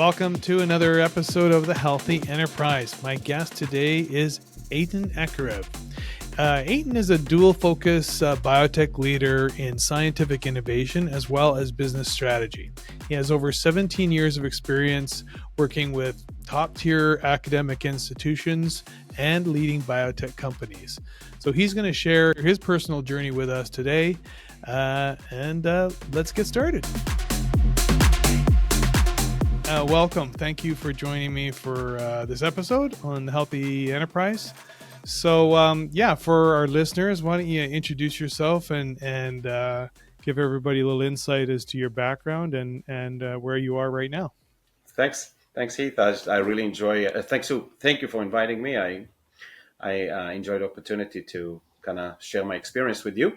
welcome to another episode of The Healthy Enterprise. My guest today is Eitin Akirav. Eitin is a dual-focus biotech leader in scientific innovation as well as business strategy. He has over 17 years of experience working with top-tier academic institutions and leading biotech companies. So he's going to share his personal journey with us today, and let's get started. Welcome. Thank you for joining me for this episode on The Healthy Enterprise. So, for our listeners, why don't you introduce yourself and give everybody a little insight as to your background and where you are right now. Thanks, Heath. I really enjoy it. Thank you for inviting me. I enjoyed the opportunity to kind of share my experience with you.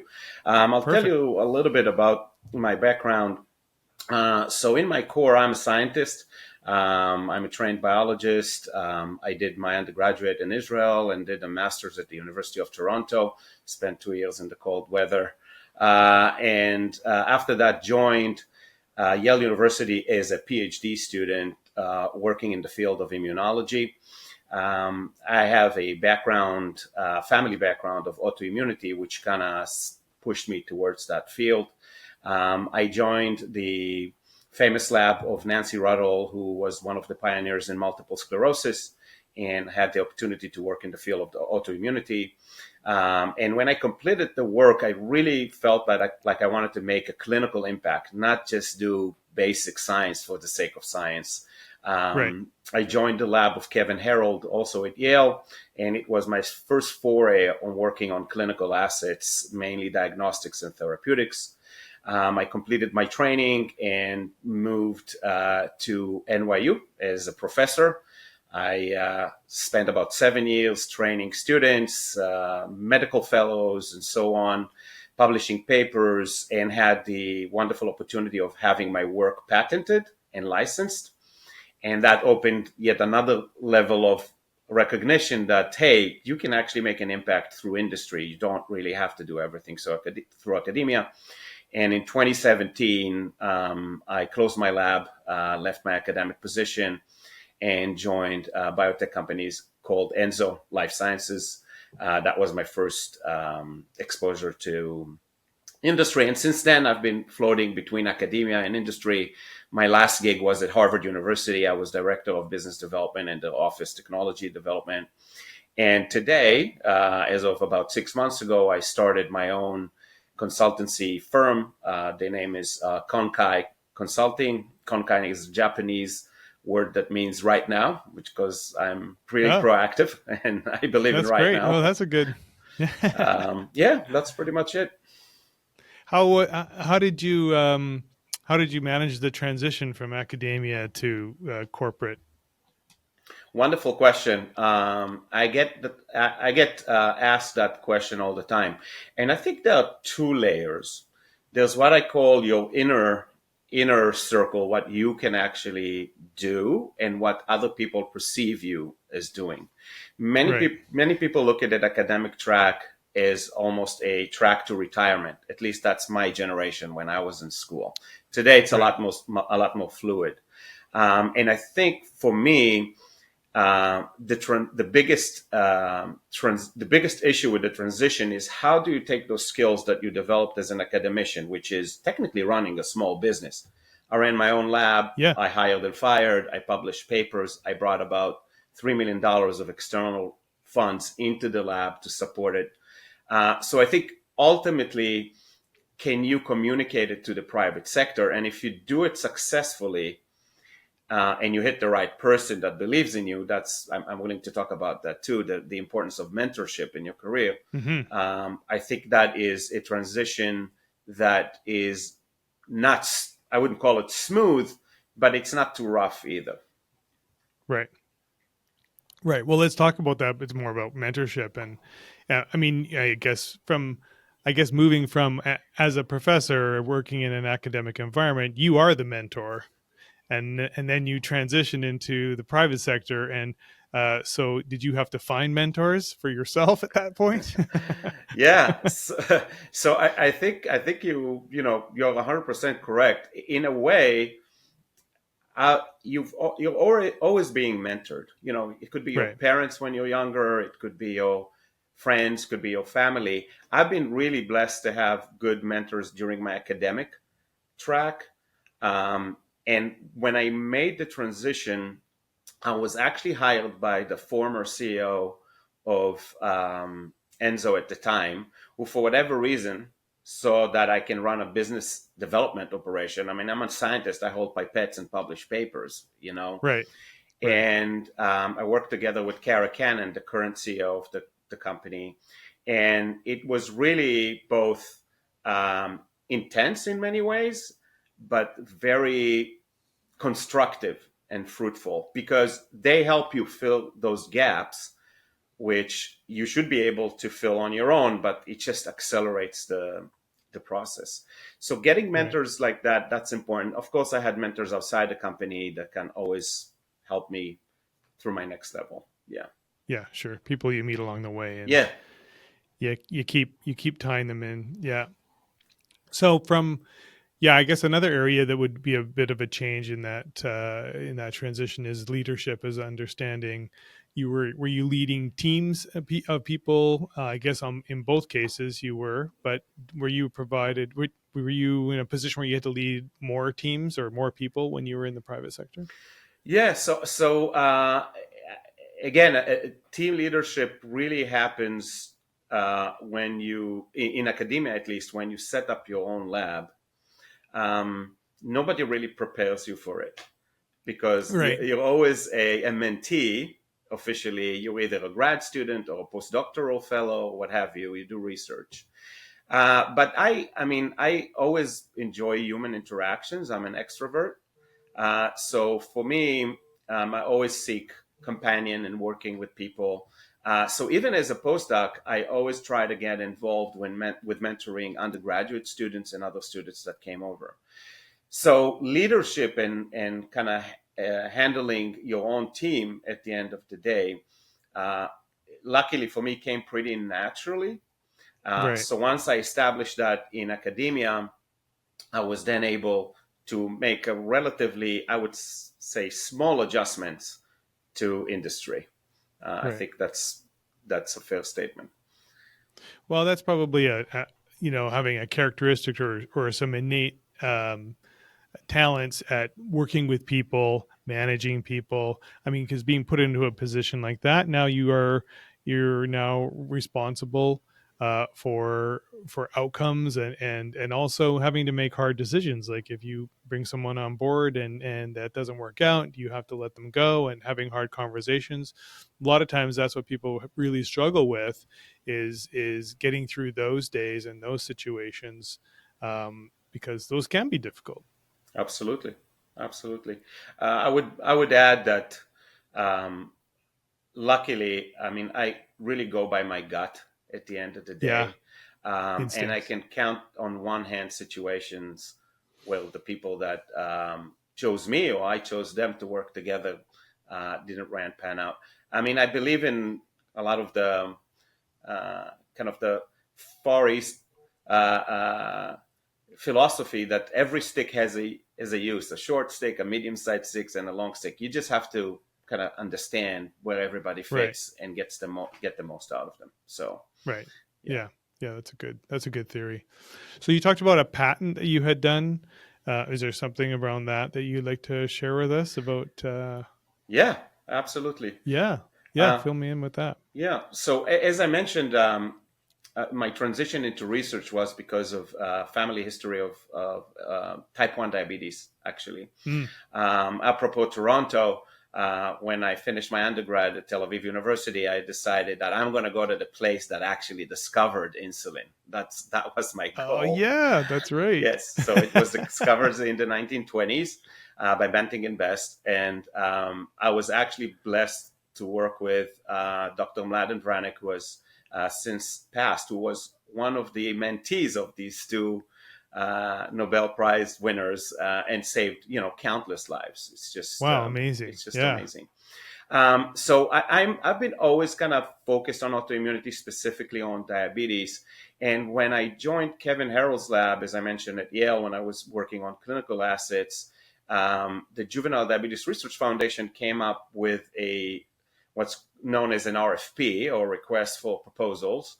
I'll Perfect. tell you a little bit about my background. So in my core, I'm a scientist. I'm a trained biologist. I did my undergraduate in Israel and did a master's at the University of Toronto. Spent 2 years in the cold weather. And after that, joined Yale University as a PhD student working in the field of immunology. I have a family background of autoimmunity, which kind of pushed me towards that field. I joined the famous lab of Nancy Ruddle, who was one of the pioneers in multiple sclerosis, and had the opportunity to work in the field of autoimmunity. And when I completed the work, I really felt that I wanted to make a clinical impact, not just do basic science for the sake of science. Right. I joined the lab of Kevin Herold, also at Yale, and it was my first foray on working on clinical assets, mainly diagnostics and therapeutics. I completed my training and moved to NYU as a professor. I spent about 7 years training students, medical fellows, and so on, publishing papers, and had the wonderful opportunity of having my work patented and licensed. And that opened yet another level of recognition that, hey, you can actually make an impact through industry. You don't really have to do everything through academia. And in 2017, I closed my lab, left my academic position, and joined biotech companies called Enzo Life Sciences. That was my first exposure to industry. And since then, I've been floating between academia and industry. My last gig was at Harvard University. I was director of business development and the office technology development. And today, as of about 6 months ago, I started my own consultancy firm. The name is Konkai Consulting. Konkai is a Japanese word that means right now, because I'm pretty proactive and I believe in right now. Oh, that's a good. That's pretty much it. How did you manage the transition from academia to corporate? Wonderful question. I get asked that question all the time, and I think there are two layers. There's what I call your inner circle, what you can actually do, and what other people perceive you as doing. Many people look at the academic track as almost a track to retirement. At least that's my generation when I was in school. Today, it's a lot more fluid, and I think for me, the biggest issue with the transition is how do you take those skills that you developed as an academician, which is technically running a small business. I ran my own lab. Yeah. I hired and fired. I published papers. I brought about $3 million of external funds into the lab to support it. So I think ultimately, can you communicate it to the private sector? And if you do it successfully, and you hit the right person that believes in you, I'm willing to talk about that too, the importance of mentorship in your career. Mm-hmm. I think that is a transition that is not, I wouldn't call it smooth, but it's not too rough either. Right. Well, let's talk about that. It's more about mentorship. And I guess moving from as a professor working in an academic environment, you are the mentor. And then you transition into the private sector. And so did you have to find mentors for yourself at that point? Yeah. So I think you're 100% correct. In a way, you're always being mentored. It could be your Right. parents when you're younger. It could be your friends, could be your family. I've been really blessed to have good mentors during my academic track. Um, and when I made the transition, I was actually hired by the former CEO of Enzo at the time, who, for whatever reason, saw that I can run a business development operation. I mean, I'm a scientist. I hold pipettes and publish papers. Right. Right. And I worked together with Kara Cannon, the current CEO of the company. And it was really both intense in many ways, but very constructive and fruitful because they help you fill those gaps which you should be able to fill on your own, but it just accelerates the process. So getting Right. mentors like that, that's important. Of course, I had mentors outside the company that can always help me through my next level. Yeah. Yeah, sure. People you meet along the way, and Yeah. you keep tying them in. Yeah. So from yeah, I guess another area that would be a bit of a change in that transition is leadership, is understanding. Were you leading teams of people? I guess in both cases you were, but were you in a position where you had to lead more teams or more people when you were in the private sector? Yeah. So again, team leadership really happens when in academia, at least, when you set up your own lab. Nobody really prepares you for it because Right. you're always a mentee. Officially, you're either a grad student or a postdoctoral fellow, what have you. You do research. But I mean, I always enjoy human interactions. I'm an extrovert. So for me, I always seek companion and working with people. So even as a postdoc, I always try to get involved with mentoring undergraduate students and other students that came over. So leadership and kind of handling your own team at the end of the day, uh, luckily for me, came pretty naturally. Right. So once I established that in academia, I was then able to make a relatively, I would say, small adjustments to industry. I Right. think that's a fair statement. Well, that's probably having a characteristic or some innate talents at working with people, managing people. I mean, because being put into a position like that, now you're now responsible for outcomes, and also having to make hard decisions. Like if you bring someone on board and that doesn't work out, you have to let them go, and having hard conversations. A lot of times, that's what people really struggle with is getting through those days and those situations, because those can be difficult. Absolutely, absolutely. I would add that um, luckily, I mean, I really go by my gut at the end of the Yeah, day, and I instinct. can count on one hand situations where the people that chose me or I chose them to work together didn't pan out. I mean, I believe in a lot of the kind of the Far East philosophy that every stick has a use, a short stick, a medium-sized stick, and a long stick. You just have to kind of understand where everybody Right. fits and get the most out of them. So Right. yeah. Yeah. Yeah. That's a good theory. So you talked about a patent that you had done. Is there something around that you'd like to share with us about? Yeah, absolutely. Yeah. Yeah. Uh, Fill me in with that. yeah. So as I mentioned, my transition into research was because of family history of type 1 diabetes, actually. Mm. Apropos Toronto, when I finished my undergrad at Tel Aviv University, I decided that I'm going to go to the place that actually discovered insulin. That was my Oh goal. yeah, that's right. Yes, so it was discovered in the 1920s by Banting and Best, and I was actually blessed to work with Dr. Mladen Vranek, who was since passed, who was one of the mentees of these two Nobel Prize winners and saved countless lives. It's just Wow, amazing. it's just Yeah. amazing. So I've been always kind of focused on autoimmunity, specifically on diabetes. And when I joined Kevin Harrell's lab, as I mentioned at Yale, when I was working on clinical assets, the Juvenile Diabetes Research Foundation came up with what's known as an RFP, or request for proposals,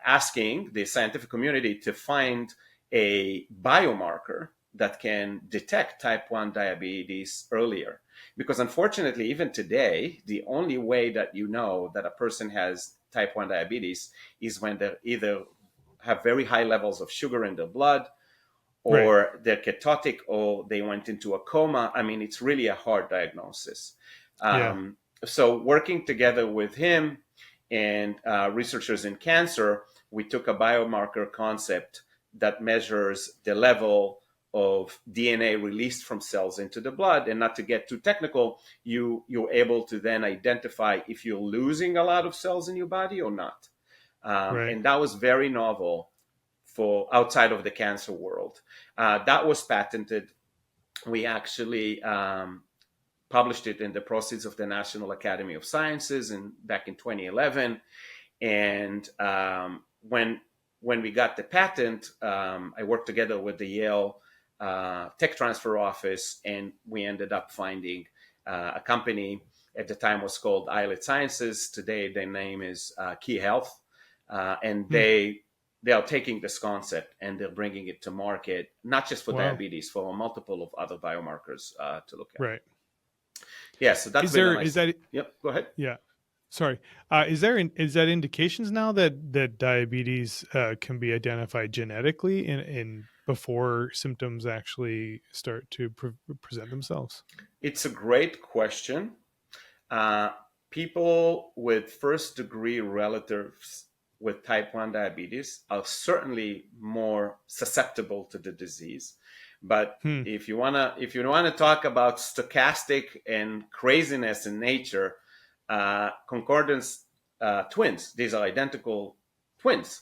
asking the scientific community to find a biomarker that can detect type 1 diabetes earlier. Because unfortunately, even today, the only way that you know that a person has type 1 diabetes is when they either have very high levels of sugar in their blood, or Right. they're ketotic, or they went into a coma. I mean, it's really a hard diagnosis. Yeah. So working together with him and researchers in cancer, we took a biomarker concept that measures the level of DNA released from cells into the blood. And not to get too technical, you're able to then identify if you're losing a lot of cells in your body or not. Right. And that was very novel for outside of the cancer world. That was patented. We actually published it in the Proceeds of the National Academy of Sciences back in 2011. And when we got the patent, I worked together with the Yale Tech Transfer Office, and we ended up finding a company. At the time was called Islet Sciences. Today, their name is Key Health, and they are taking this concept and they're bringing it to market, not just for Wow. diabetes, for a multiple of other biomarkers to look at. Right. Yeah, so that's been a nice. Yep, go ahead. Yeah. Sorry. Is that indications now that diabetes can be identified genetically in before symptoms actually start to present themselves? It's a great question. People with first degree relatives with type 1 diabetes are certainly more susceptible to the disease. But if you wanna talk about stochastic and craziness in nature, concordance twins, these are identical twins,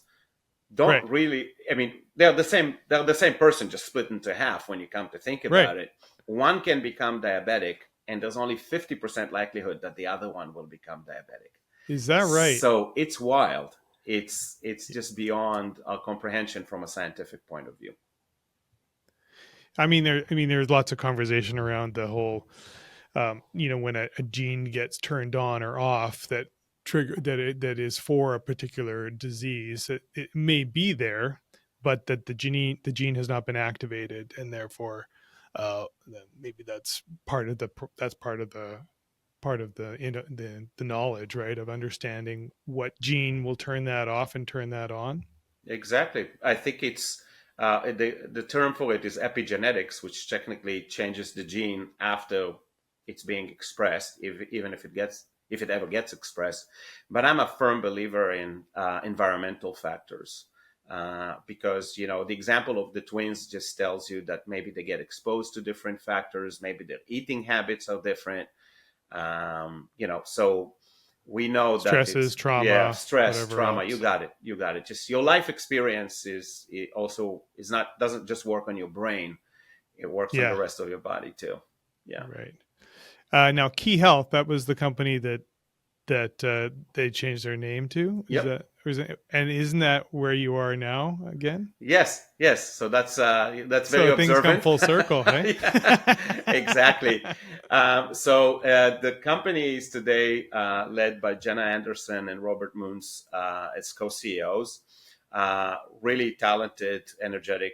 don't really. I mean, they're the same person, just split into half. When you come to think about it, one can become diabetic, and there's only 50% likelihood that the other one will become diabetic. Is that right? So it's wild. It's just beyond our comprehension from a scientific point of view. I mean, there's lots of conversation around the whole, when a gene gets turned on or off that that is for a particular disease. It may be there, but that the gene has not been activated, and therefore, maybe that's part of the knowledge, right, of understanding what gene will turn that off and turn that on. Exactly. I think it's the term for it is epigenetics, which technically changes the gene after it's being expressed, even if it ever gets expressed. But I'm a firm believer in environmental factors, because the example of the twins just tells you that maybe they get exposed to different factors, maybe their eating habits are different. So we know Stresses, that it's trauma, stress, trauma. else. You got it. Just your life experience doesn't just work on your brain; it works on the rest of your body too. Yeah, right. Now, Key Health, that was the company that they changed their name to. And isn't that where you are now again? Yes. So that's very so observant. Things come full circle, hey? Yeah, exactly. So the company is today led by Jenna Anderson and Robert Moons as co-CEOs. Really talented, energetic,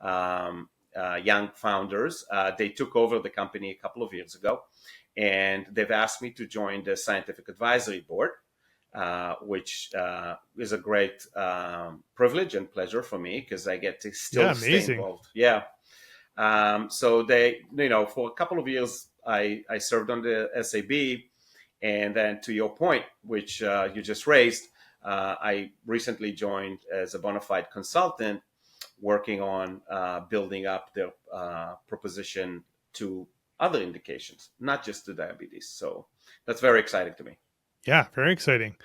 young founders. They took over the company a couple of years ago, and they've asked me to join the scientific advisory board, which is a great privilege and pleasure for me, because I get to still stay involved. Yeah. So they, for a couple of years, I served on the SAB, and then to your point, which you just raised, I recently joined as a bona fide consultant, working on building up the proposition to other indications, not just to diabetes. So that's very exciting to me. Yeah, very exciting.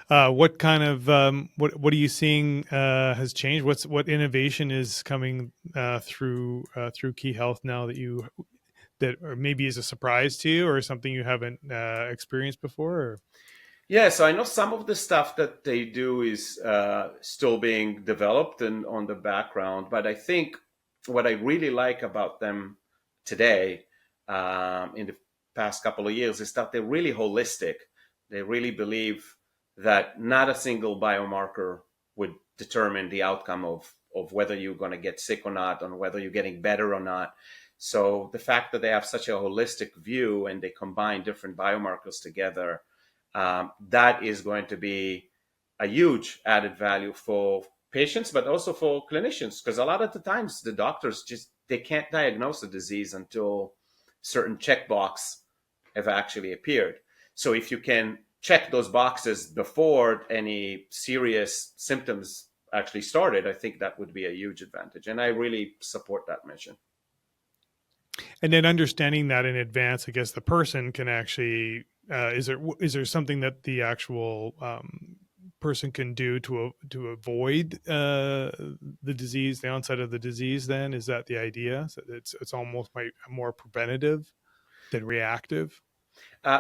What kind of what are you seeing has changed? What innovation is coming through Key Health now that or maybe is a surprise to you, or something you haven't experienced before? Or? Yeah, so I know some of the stuff that they do is still being developed and on the background, but I think what I really like about them today, in the past couple of years, is that they're really holistic. They really believe that not a single biomarker would determine the outcome of whether you're going to get sick or not, or whether you're getting better or not. So the fact that they have such a holistic view and they combine different biomarkers together, that is going to be a huge added value for patients, but also for clinicians, because a lot of the times the doctors just they can't diagnose a disease until certain checkbox have actually appeared. So if you can check those boxes before any serious symptoms actually started, I think that would be a huge advantage, and I really support that mission. And then understanding that in advance, I guess the person can actually is there something that the actual person can do to avoid the disease, the onset of the disease? Then is that the idea? So it's almost more preventative than reactive.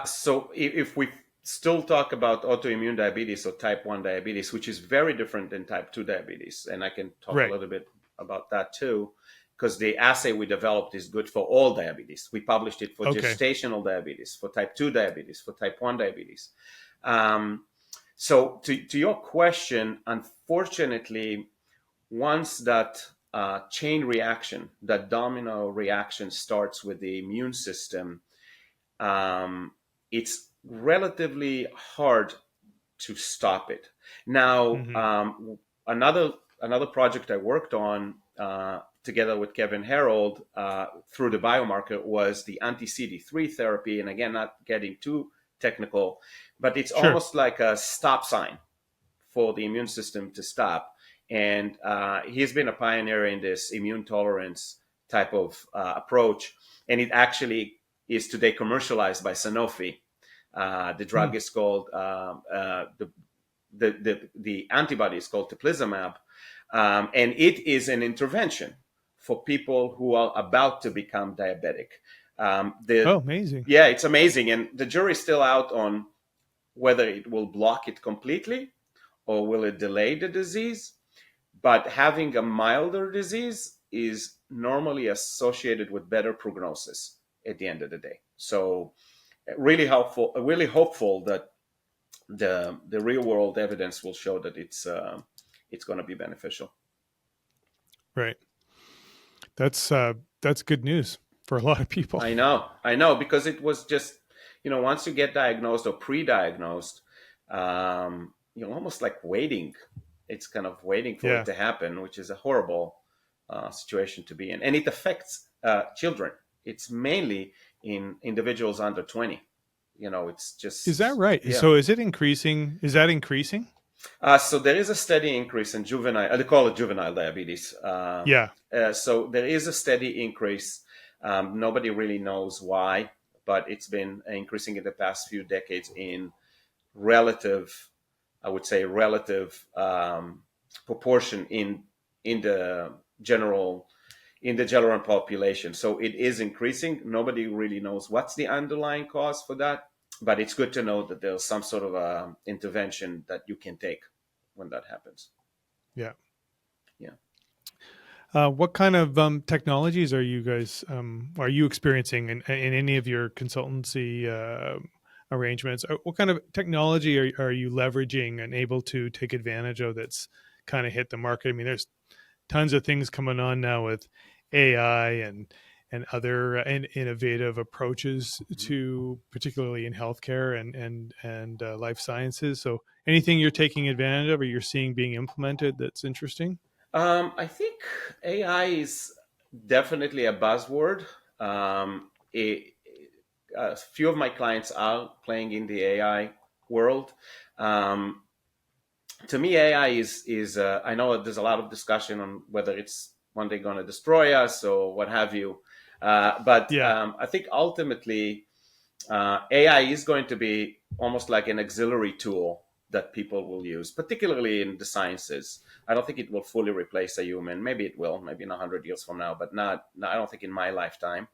So if we still talk about autoimmune diabetes or type 1 diabetes, which is very different than type 2 diabetes, and I can talk Right. a little bit about that too, because the assay we developed is good for all diabetes. We published it for gestational diabetes, for type 2 diabetes, for type 1 diabetes. So to your question, unfortunately, once that chain reaction, that domino reaction starts with the immune system, it's relatively hard to stop it. Now, another project I worked on together with Kevin Herold through the biomarker was the anti-CD3 therapy. And again, not getting too technical, but it's almost like a stop sign for the immune system to stop. And he's been a pioneer in this immune tolerance type of approach. And it actually is today commercialized by Sanofi. The drug is called, the antibody is called teplizumab. And it is an intervention for people who are about to become diabetic. Amazing. Yeah, it's amazing. And the jury's still out on whether it will block it completely or will it delay the disease. But having a milder disease is normally associated with better prognosis at the end of the day. So really helpful, really hopeful that the real world evidence will show that it's going to be beneficial. Right. That's good news for a lot of people. I know, because it was just, once you get diagnosed or pre-diagnosed, you're almost like waiting. It's kind of waiting for it to happen, which is a horrible situation to be in. And it affects children. It's mainly in individuals under 20. It's just... Is that right? Yeah. So is it increasing? Is that increasing? So there is a steady increase in juvenile, they call it juvenile diabetes. So there is a steady increase. Nobody really knows why, but it's been increasing in the past few decades in relative proportion in the general population. So it is increasing. Nobody really knows what's the underlying cause for that, but it's good to know that there's some sort of intervention that you can take when that happens. Yeah. Yeah. What kind of technologies are you guys are you experiencing in any of your consultancy arrangements? What kind of technology are you leveraging and able to take advantage of that's kind of hit the market? I mean, there's tons of things coming on now with AI and other innovative approaches to, particularly in healthcare and life sciences. So anything you're taking advantage of or you're seeing being implemented that's interesting? I think AI is definitely a buzzword. A few of my clients are playing in the AI world. To me, AI is I know that there's a lot of discussion on whether it's one day going to destroy us or what have you. I think ultimately AI is going to be almost like an auxiliary tool that people will use, particularly in the sciences. I don't think it will fully replace a human. Maybe it will, maybe in 100 years from now, but I don't think in my lifetime.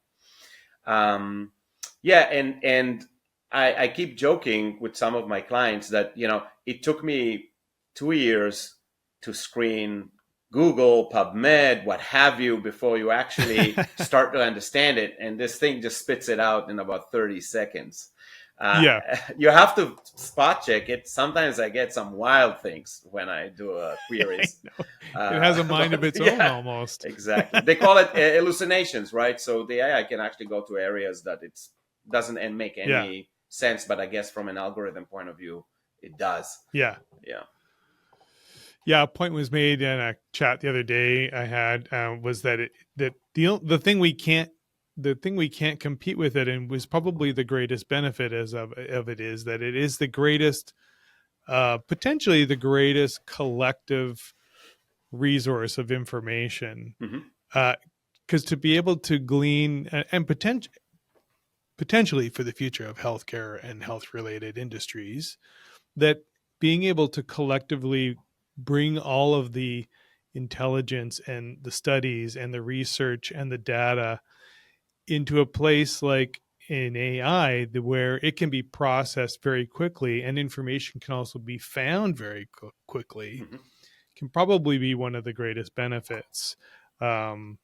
And I keep joking with some of my clients that, it took me 2 years to screen Google, PubMed, what have you, before you actually start to understand it. And this thing just spits it out in about 30 seconds. Uh, Yeah. you have to spot check it. Sometimes I get some wild things when I do I queries. know. It has a mind of But its own yeah, almost. exactly. They call it hallucinations, right? So the AI can actually go to areas that it doesn't make Yeah. any sense, but I guess from an algorithm point of view, it does. Yeah. Yeah. Yeah, a point was made in a chat the other day I had, was that the thing we can't compete with it, and was probably the greatest benefit of it, is that it is the greatest, potentially the greatest collective resource of information, Hmm. because to be able to glean and potentially for the future of healthcare and health related industries, that being able to collectively bring all of the intelligence and the studies and the research and the data into a place like in AI, where it can be processed very quickly and information can also be found very quickly, Hmm. can probably be one of the greatest benefits, um,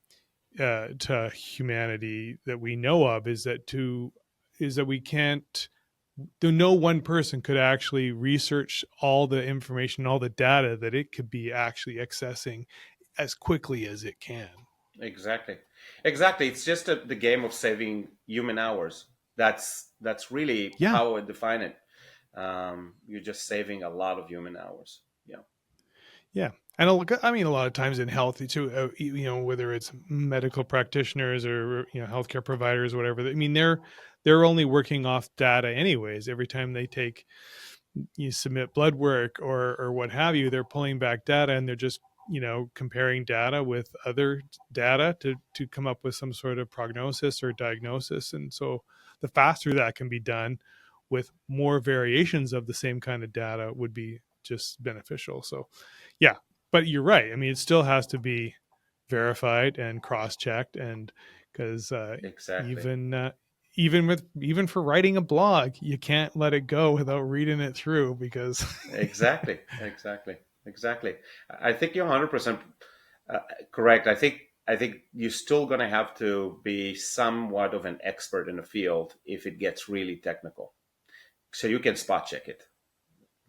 to humanity that we know of, is that we can't, though no one person could actually research all the information, all the data that it could be actually accessing as quickly as it can. Exactly. Exactly. It's just the game of saving human hours. That's really Yeah, how I define it. You're just saving a lot of human hours. Yeah. yeah. And I mean, a lot of times in health too, whether it's medical practitioners or healthcare providers, whatever. I mean, they're only working off data anyways. Every time they take you submit blood work or what have you, they're pulling back data, and they're just comparing data with other data to come up with some sort of prognosis or diagnosis. And so the faster that can be done with more variations of the same kind of data would be just beneficial. So yeah, but you're right. I mean, it still has to be verified and cross-checked, and because Exactly. even even for writing a blog, you can't let it go without reading it through, because Exactly. Exactly. Exactly. I think you're 100% uh, correct. I think you're still going to have to be somewhat of an expert in the field if it gets really technical. So you can spot check it.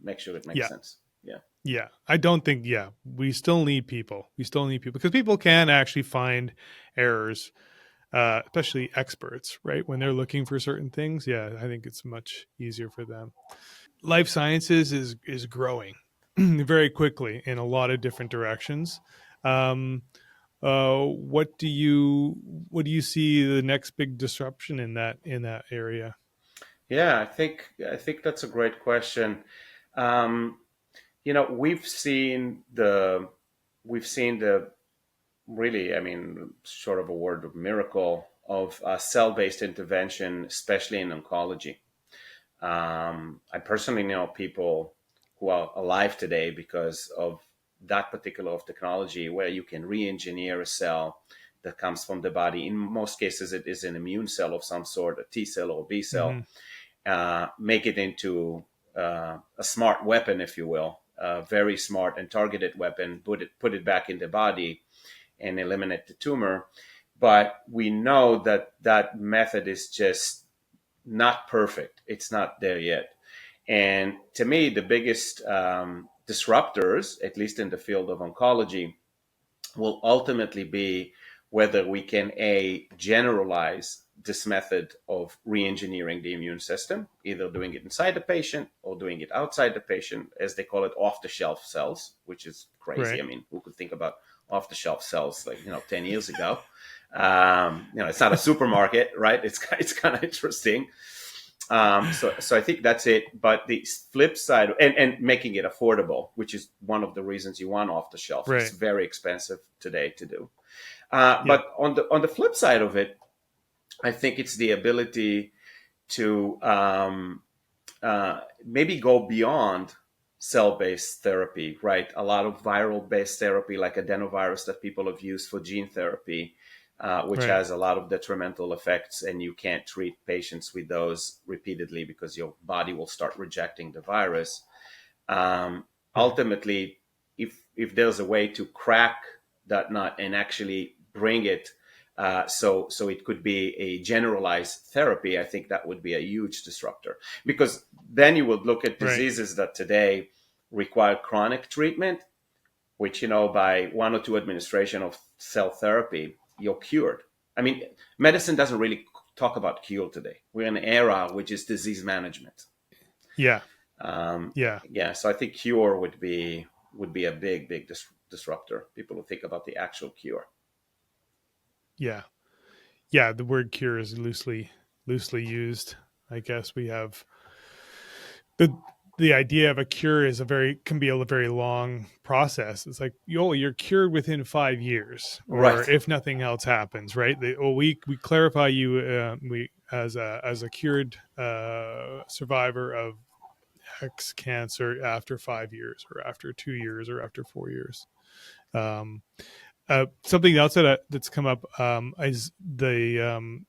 Make sure it makes yeah, sense. Yeah. yeah. I don't think, yeah, we still need people. We still need people, because people can actually find errors, especially experts, right? When they're looking for certain things, yeah, I think it's much easier for them. Life sciences is growing very quickly in a lot of different directions. Um, what do you see the next big disruption in that area? Yeah, I think that's a great question. Um, we've seen the really, I mean, sort of a word of miracle of cell-based intervention, especially in oncology. I personally know people who are alive today because of that particular of technology, where you can re-engineer a cell that comes from the body. In most cases, it is an immune cell of some sort, a T cell or B cell, Mm-hmm. make it into a smart weapon, if you will, a very smart and targeted weapon, put it back in the body and eliminate the tumor. But we know that that method is just not perfect. It's not there yet. And to me, the biggest disruptors, at least in the field of oncology, will ultimately be whether we can generalize this method of re-engineering the immune system, either doing it inside the patient or doing it outside the patient, as they call it, off-the-shelf cells, which is crazy. Right. I mean, who could think about off-the-shelf cells 10 years ago? It's not a supermarket, right? It's kind of interesting. So I think that's it. But the flip side, and making it affordable, which is one of the reasons you want off the shelf. It's Right. very expensive today to do. Yeah. But on the flip side of it, I think it's the ability to maybe go beyond cell-based therapy, right? A lot of viral-based therapy, like adenovirus that people have used for gene therapy, which Right. has a lot of detrimental effects, and you can't treat patients with those repeatedly because your body will start rejecting the virus. Um, Right. Ultimately, if if there's a way to crack that nut and actually bring it so it could be a generalized therapy, I think that would be a huge disruptor. Because then you would look at Right. diseases that today require chronic treatment, which, by one or two administration of cell therapy, you're cured. I mean, medicine doesn't really talk about cure today. We're in an era which is disease management. Yeah. Um, Yeah. yeah, so I think cure would be a big disruptor. People will think about the actual cure. Yeah. Yeah. The word cure is loosely used. I guess we have the idea of a cure is can be a very long process. It's like, you're cured within 5 years, or Right. if nothing else happens, right? We clarify you, we as a cured survivor of X cancer after 5 years, or after 2 years, or after 4 years. Um, Something else that's come up is the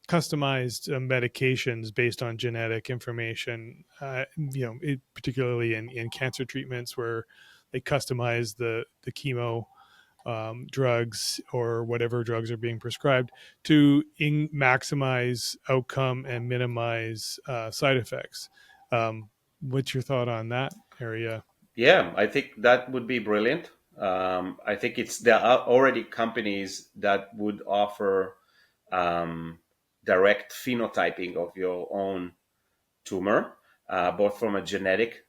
customized medications based on genetic information. Particularly in cancer treatments, where they customize the chemo drugs, or whatever drugs are being prescribed, to maximize outcome and minimize side effects. What's your thought on that area? Yeah, I think that would be brilliant. I think there are already companies that would offer um, direct phenotyping of your own tumor, both from a genetic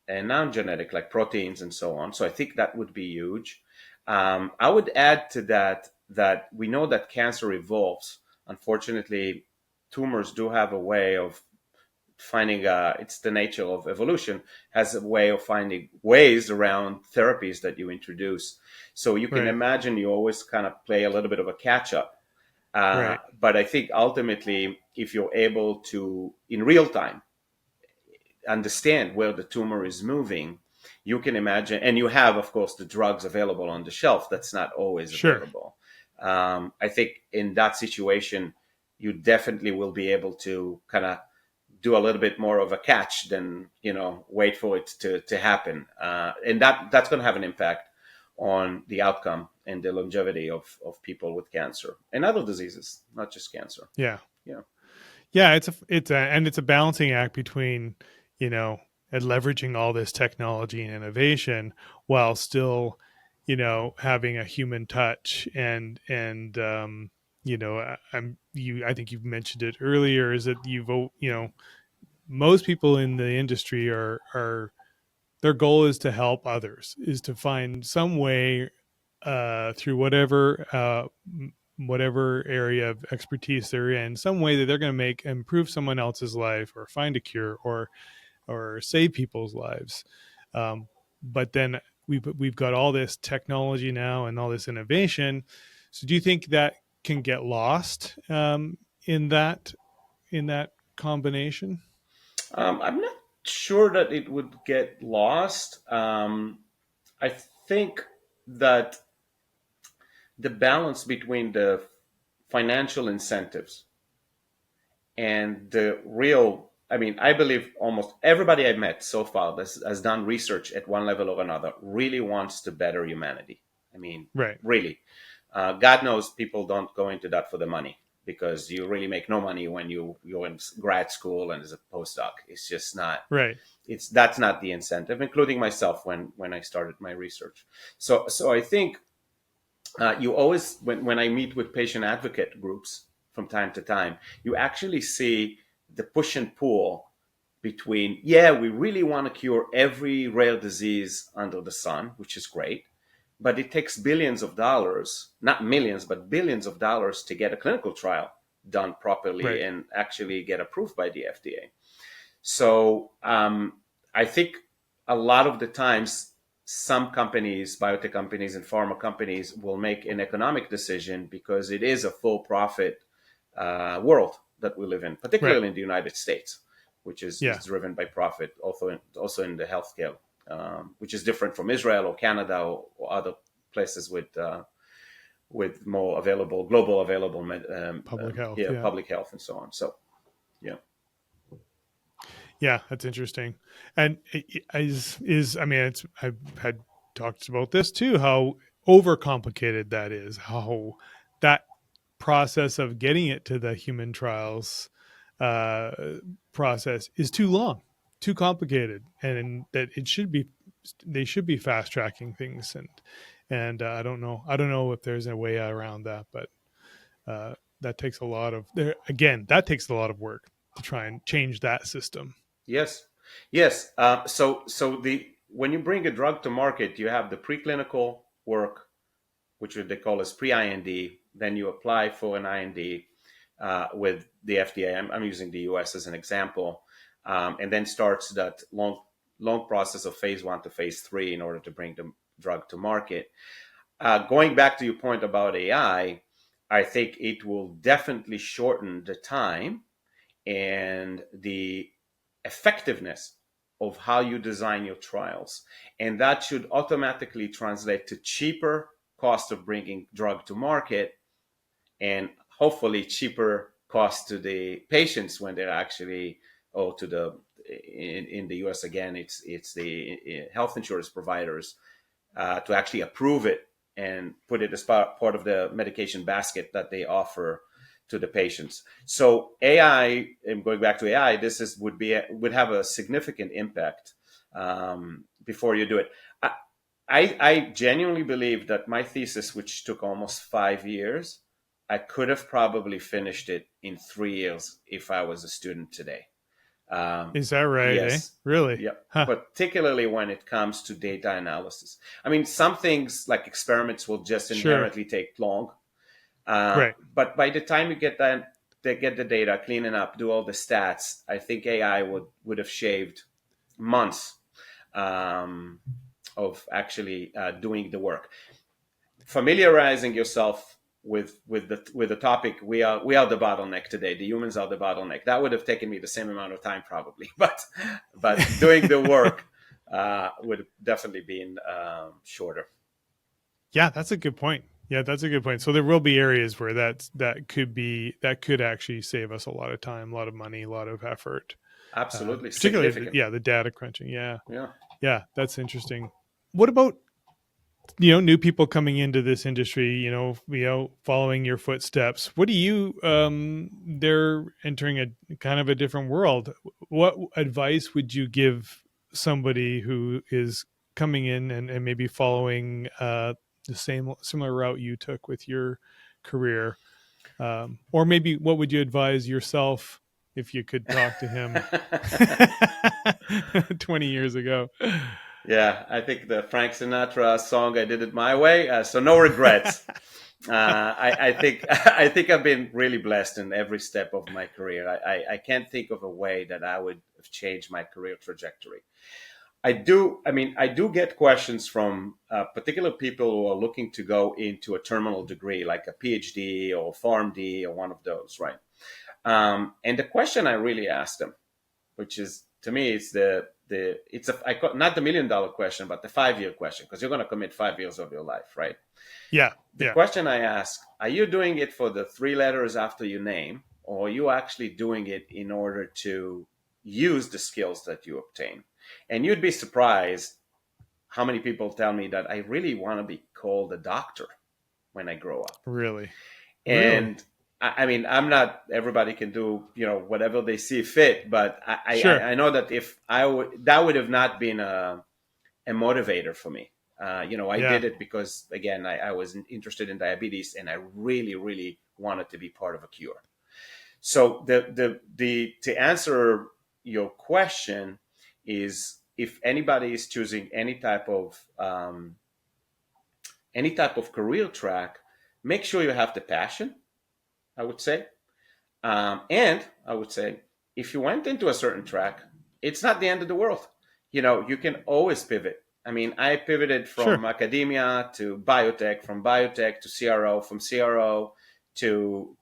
and non-genetic, like proteins and so on. So I think that would be huge. I would add to that we know that cancer evolves. Unfortunately, tumors do have a way of finding, it's the nature of evolution, has a way of finding ways around therapies that you introduce. So you can Right. imagine you always kind of play a little bit of a catch up. Right. But I think ultimately, if you're able to, in real time, understand where the tumor is moving, you can imagine, and you have, of course, the drugs available on the shelf. That's not always Sure. available. I think in that situation, you definitely will be able to kind of do a little bit more of a catch than wait for it to happen, and that's going to have an impact on the outcome and the longevity of people with cancer and other diseases, not just cancer. Yeah. Yeah. Yeah, it's a balancing act between, you know, and leveraging all this technology and innovation, while still, having a human touch. I think you've mentioned it earlier, is that most people in the industry are their goal is to help others, is to find some way, through whatever area of expertise they're in, some way that they're going to improve someone else's life, or find a cure, or save people's lives. But then we've got all this technology now and all this innovation. So do you think that can get lost, in that combination? I'm not sure that it would get lost. I think that the balance between the financial incentives and the real, I mean, I believe almost everybody I've met so far that has done research at one level or another really wants to better humanity. I mean, Right. really. God knows people don't go into that for the money, because you really make no money when you're in grad school and as a postdoc. It's just not, Right. that's not the incentive, including myself when I started my research. So I think you always, when I meet with patient advocate groups from time to time, you actually see the push and pull between, yeah, we really want to cure every rare disease under the sun, which is great, but it takes billions of dollars, not millions, but billions of dollars, to get a clinical trial done properly Right. and actually get approved by the FDA. So I think a lot of the times, some companies, biotech companies and pharma companies, will make an economic decision because it is a full profit world that we live in, Right. particularly in the United States, which is Yeah. driven by profit, also in the healthcare, which is different from Israel or Canada or other places with more available, global available Public health. Yeah. public health and so on. So yeah. Yeah, that's interesting. And I mean, it's I've had talked about this too, how overcomplicated that is, how that process of getting it to the human trials uh, process is too long, too complicated, and that they should be fast tracking things. And I don't know if there's a way around that, but that takes a lot of that takes a lot of work to try and change that system. Yes, yes. So the when you bring a drug to market, you have the preclinical work, which they call as pre-IND. Then you apply for an IND with the FDA. I'm using the US as an example, and then starts that long process of phase 1 to phase 3 in order to bring the drug to market. Going back to your point about AI, I think it will definitely shorten the time and the effectiveness of how you design your trials. And that should automatically translate to cheaper cost of bringing drug to market, and hopefully cheaper cost to the patients when they're actually, or to the, in the US again, it's the health insurance providers to actually approve it and put it as part of the medication basket that they offer to the patients. So AI, and going back to AI, would have a significant impact before you do it. I genuinely believe that my thesis, which took almost 5 years, I could have probably finished it in 3 years if I was a student today. Is that right? Yes. Really? Yeah. Huh. Particularly when it comes to data analysis. I mean, some things like experiments will just inherently take long. Right. But by the time you get they get the data, clean it up, do all the stats, I think AI would have shaved months of actually doing the work. Familiarizing yourself with the topic, we are the bottleneck today. The humans are the bottleneck. That would have taken me the same amount of time probably, but doing the work would have definitely been shorter. Yeah, that's a good point. Yeah, that's a good point. So there will be areas where that could actually save us a lot of time, a lot of money, a lot of effort. Absolutely Particularly, significant. the data crunching. Yeah, Yeah. yeah, that's interesting. What about new people coming into this industry? Following your footsteps. What do you? They're entering a kind of a different world. What advice would you give somebody who is coming in and maybe following the similar route you took with your career, or maybe what would you advise yourself if you could talk to him 20 years ago? Yeah, I think the Frank Sinatra song "I Did It My Way," so no regrets. I think I think I've been really blessed in every step of my career. I can't think of a way that I would have changed my career trajectory. I do get questions from particular people who are looking to go into a terminal degree, like a PhD or PharmD or one of those, right? And the question I really ask them, which is, to me, it's not the $1 million question, but the 5 year question, because you're going to commit 5 years of your life, right? Yeah, The question I ask: are you doing it for the 3 letters after your name, or are you actually doing it in order to use the skills that you obtain? And you'd be surprised how many people tell me that I really want to be called a doctor when I grow up. really. And I mean, I'm not, everybody can do, whatever they see fit, but Sure. I know that if that would have not been a motivator for me. I did it because, again, I was interested in diabetes, and I really, really wanted to be part of a cure. So to answer your question is, if anybody is choosing any type of career track, make sure you have the passion, I would say. And I would say, if you went into a certain track, it's not the end of the world. You can always pivot. I mean, I pivoted from academia to biotech, from biotech to CRO, from CRO to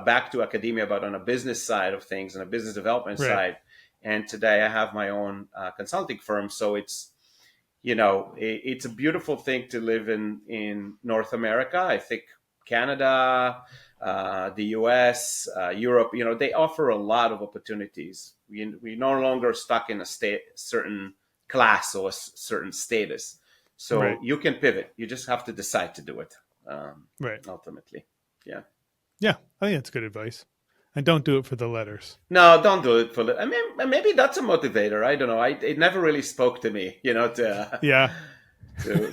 back to academia, but on a business side of things, on a business development side. And today I have my own consulting firm. So it's a beautiful thing to live in North America. I think Canada, the US, Europe, they offer a lot of opportunities. We're no longer stuck in a certain class or a certain status. So Right. you can pivot. You just have to decide to do it. Right. Ultimately, yeah. Yeah. I think that's good advice. And don't do it for the letters. No, don't do it for the. I mean, maybe that's a motivator. I don't know. It never really spoke to me, to Yeah.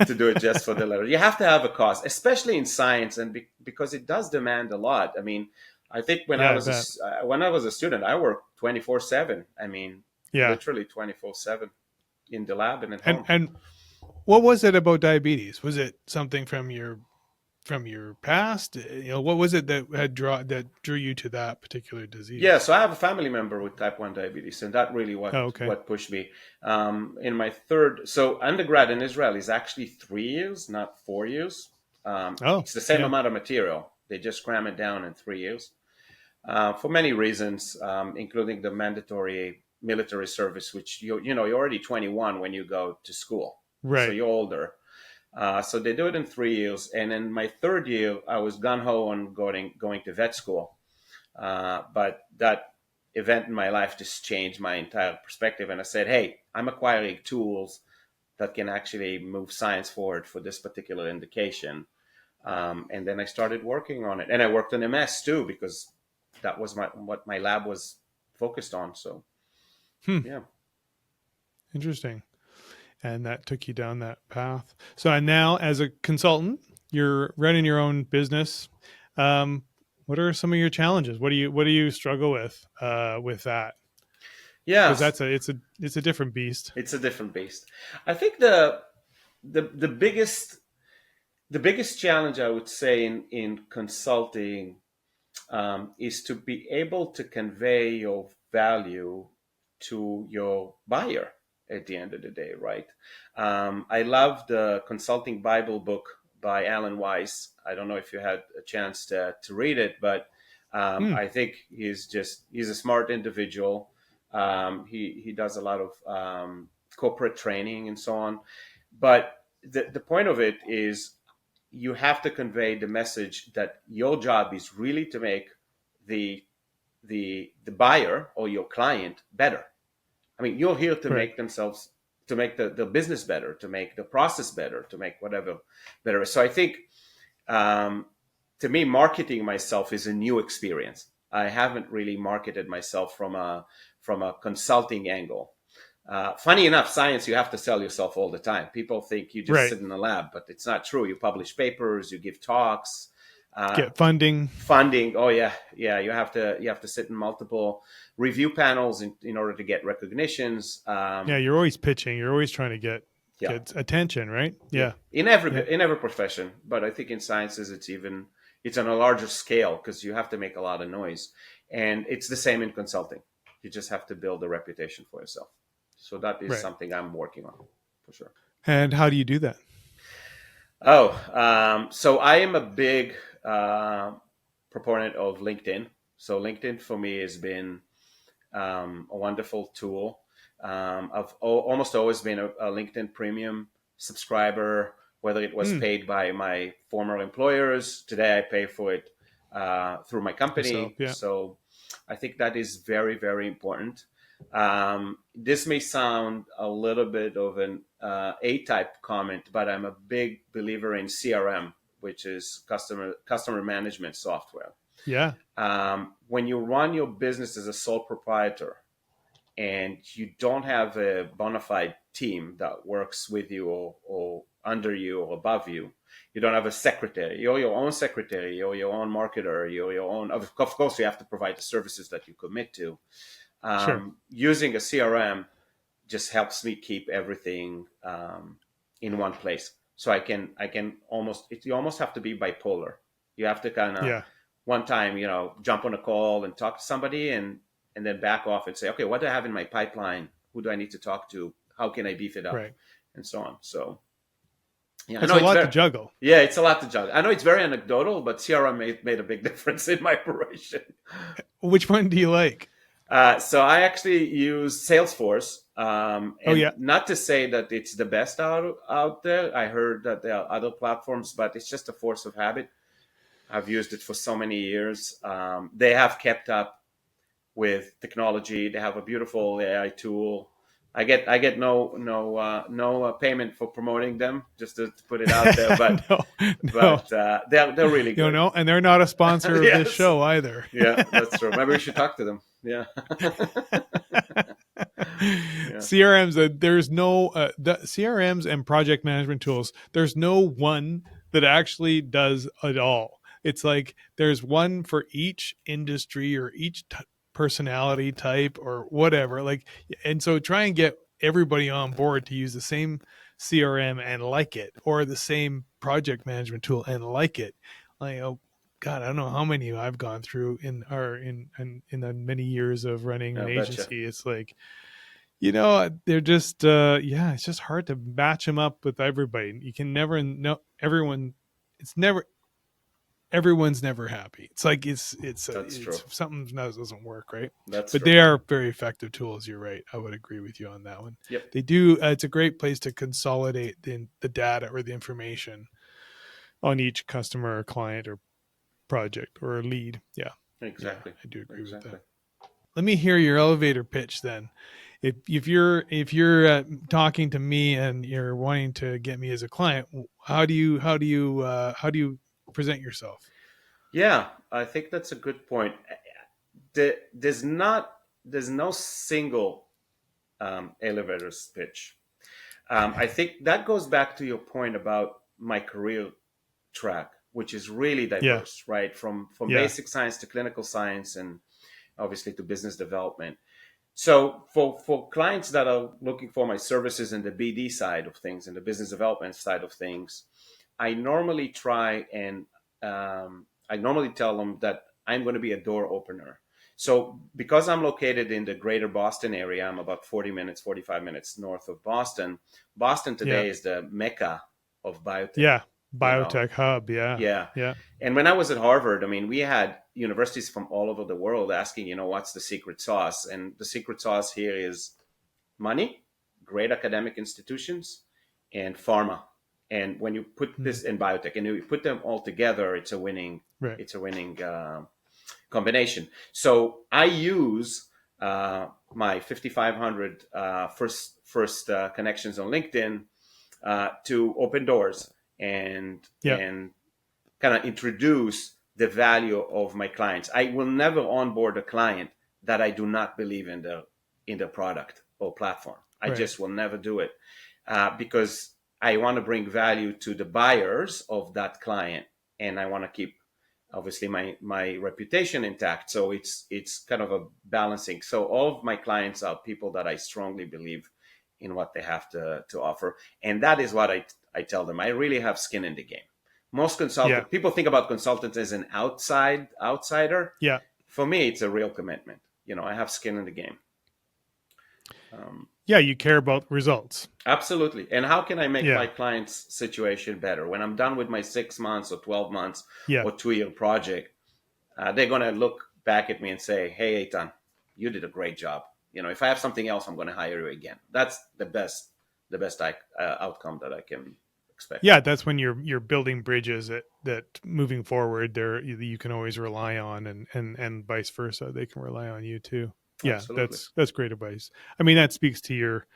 to do it just for the letter. You have to have a cause, especially in science, and because it does demand a lot. I mean, I think Yeah, I bet. when I was a student, I worked 24/7. I mean, Yeah. literally 24/7 in the lab and at And home. what was it about diabetes? Was it something from your past? What was it that drew you to that particular Yeah, disease? so I have a family member with type 1 diabetes, and that really Oh, okay. what pushed me. In my third, so undergrad in Israel is actually 3 years, not 4 years. Oh, It's the same yeah. amount of material. They just cram it down in 3 years for many reasons, including the mandatory military service, which you're already 21 when you go to school, so Right. you're older. So they do it in 3 years, and in my third year, I was gun ho on going to vet school. But that event in my life just changed my entire perspective. And I said, hey, I'm acquiring tools that can actually move science forward for this particular indication. And then I started working on it. And I worked on MS too, because that was what my lab was focused on. So, Hmm. yeah. Interesting. And that took you down that path. So and now, as a consultant, you're running your own business. Um, what are some of your challenges? What do you struggle with that? Because Yes, it's a different beast. it's a different beast. I think the biggest challenge I would say in consulting is to be able to convey your value to your buyer at the end of the day, right? I love the Consulting Bible book by Alan Weiss. I don't know if you had a chance to read it, but Hmm. I think he's a smart individual. He does a lot of corporate training and so on. But the point of it is you have to convey the message that your job is really to make the the buyer or your client better. I mean, you're here to Right. make themselves to make the business better, to make the process better, to make whatever better. So I think um, to me, marketing myself is a new experience. I haven't really marketed myself from a consulting angle. Funny enough, science, you have to sell yourself all the time. People think you just Right. sit in the lab, but it's not true. You publish papers, you give talks, uh, Get funding. funding. Oh yeah, yeah. You have to sit in multiple review panels in order to get recognitions. Yeah, you're always pitching. You're always trying to Yeah, get attention, right? yeah. Yeah. In Yeah. every profession, but I think in sciences it's on a larger scale because you have to make a lot of noise, and it's the same in consulting. You just have to build a reputation for yourself. So that is Right. something I'm working on for sure. And how do you do that? Oh, so I am a big uh, proponent of LinkedIn. So LinkedIn for me has been a wonderful tool. I've almost always been a LinkedIn Premium subscriber, whether it was Hmm. paid by my former employers. Today I pay for it through my Yourself. company. Yeah. So I think that is very, very important. This may sound a little bit of an A-type comment, but I'm a big believer in CRM, which is customer management software. Yeah. When you run your business as a sole proprietor and you don't have a bona fide team that works with you or under you or above you, you don't have a secretary, you're your own secretary, you're your own marketer, you're your own, of course, you have to provide the services that you commit to. Sure. Using a CRM just helps me keep everything in one place. So I can you almost have to be bipolar. You have to kind of Yeah. one time, jump on a call and talk to somebody and then back off and say, okay, what do I have in my pipeline? Who do I need to talk to? How can I beef it up? Right. And so on. So yeah, I It's know a it's lot to very juggle. yeah, it's a lot to juggle. I know it's very anecdotal, but CRM made a big difference in my operation. Which one do you like? So I actually use Salesforce, Oh and yeah. not to say that it's the best out there. I heard that there are other platforms, but it's just a force of habit. I've used it for so many years. They have kept up with technology. They have a beautiful AI tool. I get no payment for promoting them, just to put it out there. But No, no, they're really you good. know, and they're not a sponsor of this Yes, show either. yeah, that's true. Maybe we should talk to them. Yeah, yeah, CRMs, there's no the CRMs and project management tools. There's no one that actually does it all. It's like there's one for each industry or each personality type or whatever. Like, and so try and get everybody on board to use the same CRM and like it, or the same project management tool and like it. Like, oh God, I don't know how many I've gone through in the many years of running I an betcha. agency. It's like, they're just yeah, it's just hard to match them up with everybody. You can never know everyone. It's never everyone's never happy. It's like That's true. it's something doesn't work, right? That's But true. they are very effective tools. You're right. I would agree with you on that one. Yep, They do. It's a great place to consolidate the data or the information on each customer or client or project or lead. Yeah, yeah, exactly, I do agree with exactly. that. Let me hear your elevator pitch then. If you're talking to me and you're wanting to get me as a client, how do you present yourself? Yeah, I think that's a good point. There's not there's no single elevator's pitch. I think that goes back to your point about my career track, which is really Yeah, diverse, right? From yeah, basic science to clinical science, and obviously to business development. So for clients that are looking for my services in the BD side of things, in the business development side of things, I normally try and I normally tell them that I'm going to be a door opener. So because I'm located in the greater Boston area, I'm about 40 minutes, 45 minutes north of Boston. Boston yeah, today is the mecca of biotech, yeah. you know. Biotech hub. Yeah, Yeah. yeah, And when I was at Harvard, I mean, we had universities from all over the world asking, what's the secret sauce? And the secret sauce here is money, great academic institutions, and pharma. And when you put mm, this in biotech and you put them all together, right. it's a winning combination. So I use my 5,500 first connections on LinkedIn to open doors Yeah, and kind of introduce the value of my clients. I will never onboard a client that I do not believe in the product or platform. I right. just will never do it because I want to bring value to the buyers of that client, and I want to keep obviously my reputation intact. So it's kind of a balancing. So all of my clients are people that I strongly believe in what they have to offer, and that is what I tell them. I really have skin in the game. Most Yeah, consultant people think about consultants as an outsider. yeah, For me, it's a real commitment. I have skin in the game. Um, yeah. You care about results. absolutely. And how can I make my Yeah, client's situation better when I'm done with my 6 months or 12 months yeah, or 2 year project? They're gonna look back at me and say, "Hey, Eitan, you did a great job. If I have something else, I'm going to hire you again." That's the best outcome that I can expect. yeah. That's when you're building bridges that moving forward, there you can always rely on, and vice versa. They can rely on you too. Yeah, Absolutely. that's great advice. I mean, that speaks to your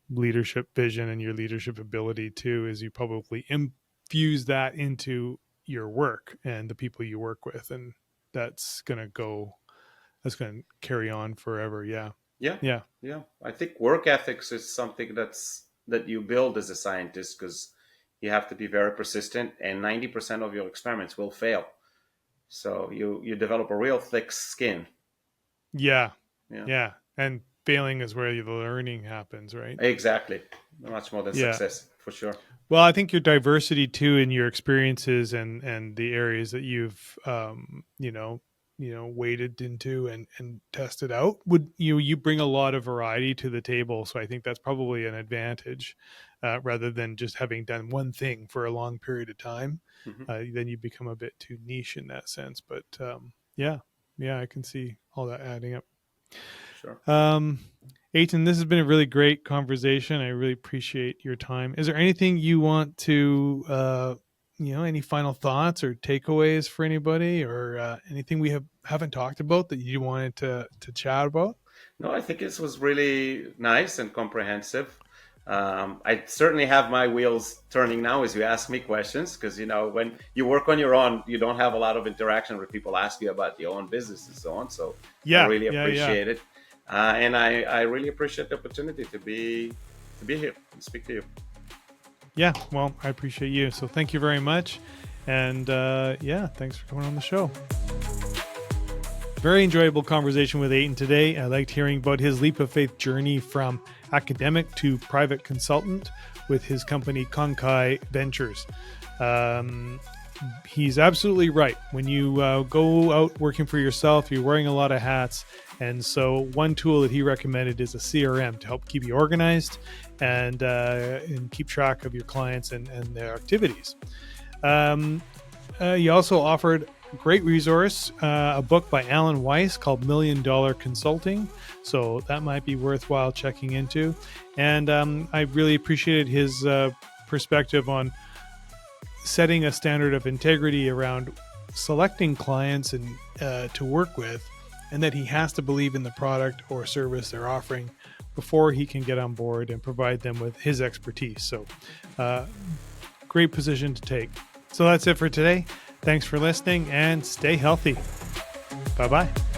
leadership vision and your leadership ability too, is you probably infuse that into your work and the people you work with, and that's gonna go that's gonna carry on forever. Yeah, Yeah, yeah, yeah. I think work ethics is something that you build as a scientist because you have to be very persistent, and 90% of your experiments will fail. So you develop a real thick skin. yeah, Yeah, yeah. And failing is where the learning happens, right? exactly. Much more than Yeah. success, for sure. Well, I think your diversity too in your experiences and the areas that you've waded into and tested out, would you bring a lot of variety to the table. So I think that's probably an advantage, rather than just having done one thing for a long period of time. Hmm. Then you become a bit too niche in that sense. But yeah, yeah, I can see all that adding up. Sure. Um, Eitan, this has been a really great conversation. I really appreciate your time. Is there anything you want to, any final thoughts or takeaways for anybody, or anything we haven't talked about that you wanted to chat about? No, I think this was really nice and comprehensive. I certainly have my wheels turning now as you ask me questions, because when you work on your own, you don't have a lot of interaction where people ask you about your own business and so on. So I Yeah, really yeah, yeah. appreciate it, and I really appreciate the opportunity to be here and speak to you. Yeah, well, I appreciate you. So thank you very much. And yeah, thanks for coming on the show. Very enjoyable conversation with Eitin today. I liked hearing about his leap of faith journey from academic to private consultant with his company Konkai Ventures. He's absolutely right. When you go out working for yourself, you're wearing a lot of hats. And so one tool that he recommended is a CRM to help keep you organized and keep track of your clients and their activities. He also offered a great resource, a book by Alan Weiss called $1 Million Consulting. So that might be worthwhile checking into. And I really appreciated his perspective on setting a standard of integrity around selecting clients and to work with, and that he has to believe in the product or service they're offering before he can get on board and provide them with his expertise. So great position to take. So that's it for today. Thanks for listening and stay healthy. Bye-bye.